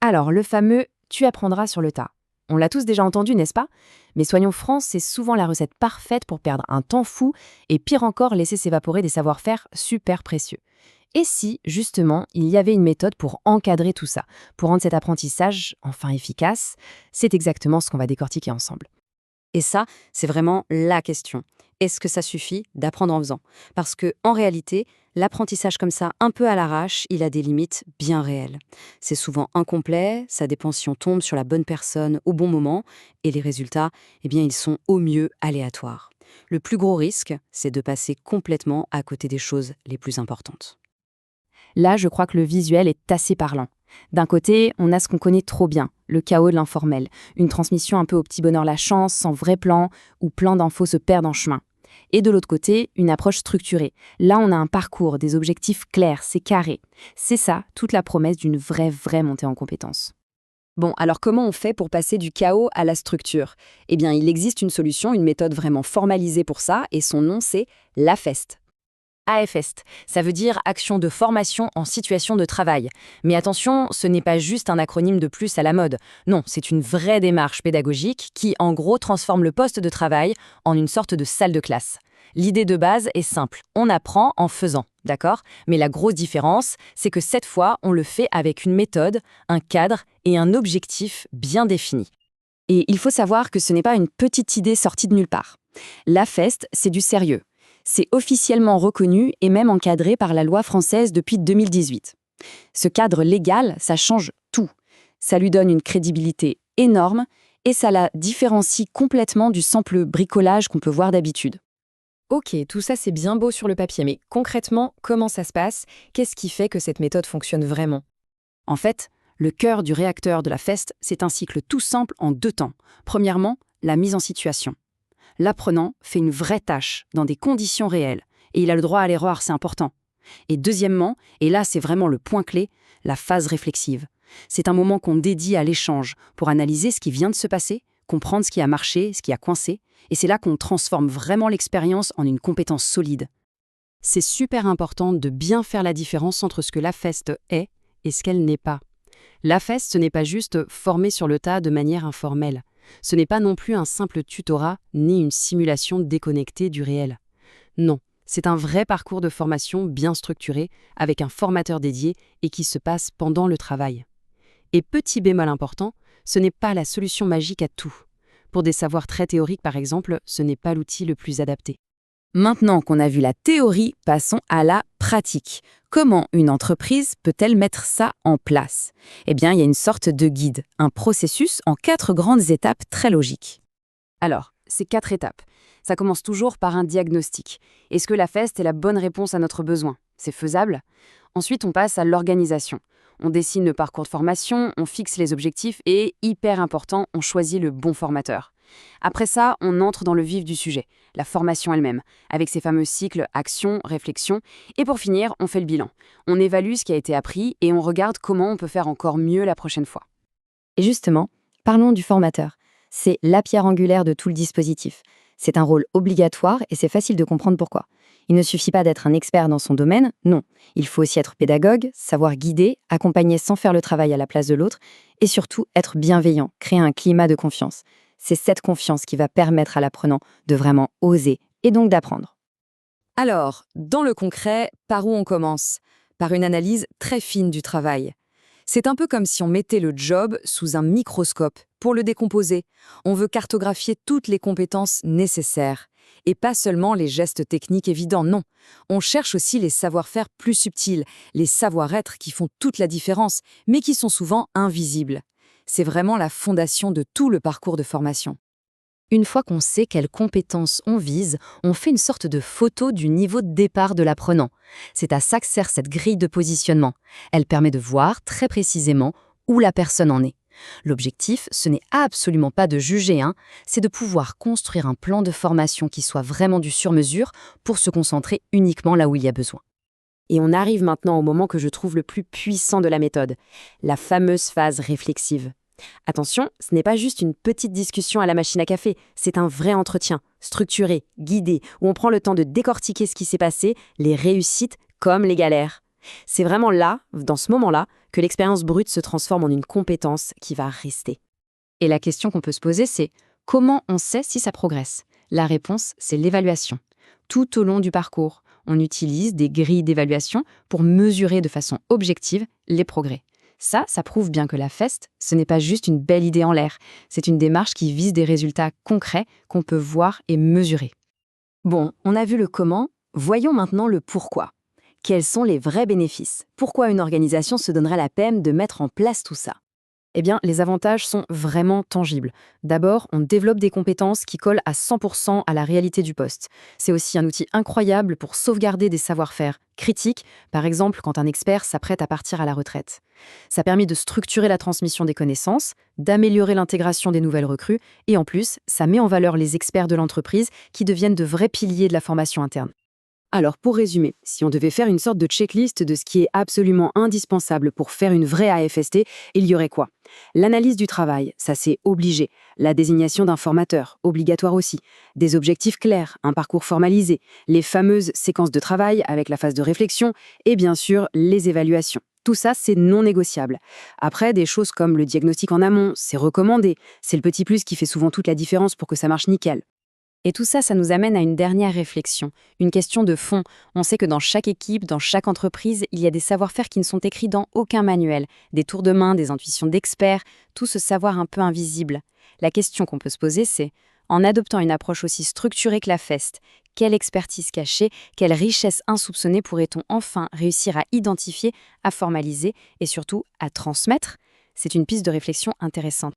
Alors, le fameux «tu apprendras sur le tas». On l'a tous déjà entendu, n'est-ce pas? Mais soyons francs, c'est souvent la recette parfaite pour perdre un temps fou et pire encore, laisser s'évaporer des savoir-faire super précieux. Et si, justement, il y avait une méthode pour encadrer tout ça, pour rendre cet apprentissage enfin efficace? C'est exactement ce qu'on va décortiquer ensemble. Et ça, c'est vraiment la question. Est-ce que ça suffit d'apprendre en faisant? Parce que, en réalité, l'apprentissage comme ça, un peu à l'arrache, il a des limites bien réelles. C'est souvent incomplet, ça dépend si on tombe sur la bonne personne au bon moment, et les résultats, eh bien, ils sont au mieux aléatoires. Le plus gros risque, c'est de passer complètement à côté des choses les plus importantes. Là, je crois que le visuel est assez parlant. D'un côté, on a ce qu'on connaît trop bien, le chaos de l'informel, une transmission un peu au petit bonheur la chance, sans vrai plan, où plein d'infos se perdent en chemin. Et de l'autre côté, une approche structurée. Là, on a un parcours, des objectifs clairs, c'est carré. C'est ça, toute la promesse d'une vraie montée en compétences. Bon, alors comment on fait pour passer du chaos à la structure? Eh bien, il existe une solution, une méthode vraiment formalisée pour ça, et son nom, c'est l'AFEST. AFEST, ça veut dire Action de formation en situation de travail. Mais attention, ce n'est pas juste un acronyme de plus à la mode. Non, c'est une vraie démarche pédagogique qui, en gros, transforme le poste de travail en une sorte de salle de classe. L'idée de base est simple, on apprend en faisant, d'accord? Mais la grosse différence, c'est que cette fois, on le fait avec une méthode, un cadre et un objectif bien définis. Et il faut savoir que ce n'est pas une petite idée sortie de nulle part. L'AFEST, c'est du sérieux. C'est officiellement reconnu et même encadré par la loi française depuis 2018. Ce cadre légal, ça change tout. Ça lui donne une crédibilité énorme et ça la différencie complètement du simple bricolage qu'on peut voir d'habitude. Ok, tout ça c'est bien beau sur le papier, mais concrètement, comment ça se passe? Qu'est-ce qui fait que cette méthode fonctionne vraiment? En fait, le cœur du réacteur de la FEST, c'est un cycle tout simple en 2 temps. Premièrement, la mise en situation. L'apprenant fait une vraie tâche dans des conditions réelles, et il a le droit à l'erreur, c'est important. Et deuxièmement, et là c'est vraiment le point clé, la phase réflexive. C'est un moment qu'on dédie à l'échange pour analyser ce qui vient de se passer, comprendre ce qui a marché, ce qui a coincé, et c'est là qu'on transforme vraiment l'expérience en une compétence solide. C'est super important de bien faire la différence entre ce que la FEST est et ce qu'elle n'est pas. La FEST, ce n'est pas juste former sur le tas de manière informelle. Ce n'est pas non plus un simple tutorat ni une simulation déconnectée du réel. Non, c'est un vrai parcours de formation bien structuré, avec un formateur dédié et qui se passe pendant le travail. Et petit bémol important, ce n'est pas la solution magique à tout. Pour des savoirs très théoriques par exemple, ce n'est pas l'outil le plus adapté. Maintenant qu'on a vu la théorie, passons à la pratique. Comment une entreprise peut-elle mettre ça en place? Eh bien, il y a une sorte de guide, un processus en 4 grandes étapes très logiques. Alors, ces 4 étapes, ça commence toujours par un diagnostic. Est-ce que la FEST est la bonne réponse à notre besoin? C'est faisable? Ensuite, on passe à l'organisation. On dessine le parcours de formation, on fixe les objectifs et, hyper important, on choisit le bon formateur. Après ça, on entre dans le vif du sujet, la formation elle-même, avec ses fameux cycles action, réflexion. Et pour finir, on fait le bilan. On évalue ce qui a été appris et on regarde comment on peut faire encore mieux la prochaine fois. Et justement, parlons du formateur. C'est la pierre angulaire de tout le dispositif. C'est un rôle obligatoire et c'est facile de comprendre pourquoi. Il ne suffit pas d'être un expert dans son domaine, non. Il faut aussi être pédagogue, savoir guider, accompagner sans faire le travail à la place de l'autre et surtout être bienveillant, créer un climat de confiance. C'est cette confiance qui va permettre à l'apprenant de vraiment oser et donc d'apprendre. Alors, dans le concret, par où on commence? Par une analyse très fine du travail. C'est un peu comme si on mettait le job sous un microscope pour le décomposer. On veut cartographier toutes les compétences nécessaires. Et pas seulement les gestes techniques évidents, non. On cherche aussi les savoir-faire plus subtils, les savoir-être qui font toute la différence, mais qui sont souvent invisibles. C'est vraiment la fondation de tout le parcours de formation. Une fois qu'on sait quelles compétences on vise, on fait une sorte de photo du niveau de départ de l'apprenant. C'est à ça que sert cette grille de positionnement. Elle permet de voir très précisément où la personne en est. L'objectif, ce n'est absolument pas de juger, c'est de pouvoir construire un plan de formation qui soit vraiment du sur-mesure pour se concentrer uniquement là où il y a besoin. Et on arrive maintenant au moment que je trouve le plus puissant de la méthode, la fameuse phase réflexive. Attention, ce n'est pas juste une petite discussion à la machine à café, c'est un vrai entretien, structuré, guidé, où on prend le temps de décortiquer ce qui s'est passé, les réussites comme les galères. C'est vraiment là, dans ce moment-là, que l'expérience brute se transforme en une compétence qui va rester. Et la question qu'on peut se poser, c'est comment on sait si ça progresse? La réponse, c'est l'évaluation. Tout au long du parcours, on utilise des grilles d'évaluation pour mesurer de façon objective les progrès. Ça prouve bien que la FEST, ce n'est pas juste une belle idée en l'air, c'est une démarche qui vise des résultats concrets qu'on peut voir et mesurer. Bon, on a vu le comment, voyons maintenant le pourquoi. Quels sont les vrais bénéfices? Pourquoi une organisation se donnerait la peine de mettre en place tout ça? Eh bien, les avantages sont vraiment tangibles. D'abord, on développe des compétences qui collent à 100% à la réalité du poste. C'est aussi un outil incroyable pour sauvegarder des savoir-faire critiques, par exemple quand un expert s'apprête à partir à la retraite. Ça permet de structurer la transmission des connaissances, d'améliorer l'intégration des nouvelles recrues, et en plus, ça met en valeur les experts de l'entreprise qui deviennent de vrais piliers de la formation interne. Alors, pour résumer, si on devait faire une sorte de checklist de ce qui est absolument indispensable pour faire une vraie AFST, il y aurait quoi? L'analyse du travail, ça c'est obligé. La désignation d'un formateur, obligatoire aussi. Des objectifs clairs, un parcours formalisé. Les fameuses séquences de travail avec la phase de réflexion. Et bien sûr, les évaluations. Tout ça, c'est non négociable. Après, des choses comme le diagnostic en amont, c'est recommandé. C'est le petit plus qui fait souvent toute la différence pour que ça marche nickel. Et tout ça nous amène à une dernière réflexion, une question de fond. On sait que dans chaque équipe, dans chaque entreprise, il y a des savoir-faire qui ne sont écrits dans aucun manuel, des tours de main, des intuitions d'experts, tout ce savoir un peu invisible. La question qu'on peut se poser, c'est, en adoptant une approche aussi structurée que la FEST, quelle expertise cachée, quelle richesse insoupçonnée pourrait-on enfin réussir à identifier, à formaliser et surtout à transmettre? C'est une piste de réflexion intéressante.